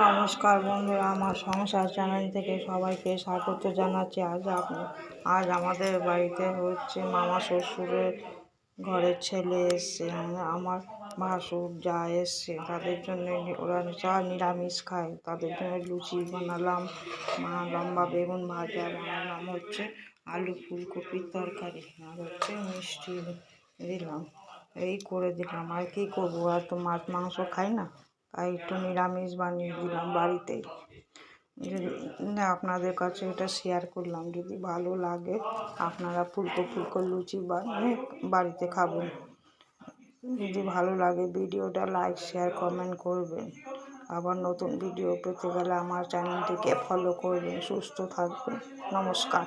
নমস্কার বন্ধুরা, আমার সংসার চ্যানেল থেকে সবাইকে স্বাগত জানাচ্ছি। আজ আমাদের বাড়িতে হচ্ছে মামা শ্বশুরের ঘরের ছেলে এসছে, আমার ভাসুর যা এসছে, তাদের জন্য ওরা যা নিরামিষ খায় তাদের জন্য লুচি বানালাম বা বেগুন ভাজা বানালাম, হচ্ছে আলু ফুলকপির তরকারি, আর হচ্ছে মিষ্টি দিলাম। এই করে দিলাম, আর কি করবো, আর তো মাছ মাংস খাই না, তাই একটু নিরামিষ বানিয়ে দিলাম বাড়িতেই। যদি আপনাদের কাছে এটা শেয়ার করলাম, যদি ভালো লাগে আপনারা ফুলকো ফুলকো লুচি বানিয়ে বাড়িতে খাবেন। যদি ভালো লাগে ভিডিওটা লাইক শেয়ার কমেন্ট করবেন। আবার নতুন ভিডিও পেতে গেলে আমার চ্যানেলটিকে ফলো করবেন। সুস্থ থাকবেন। নমস্কার।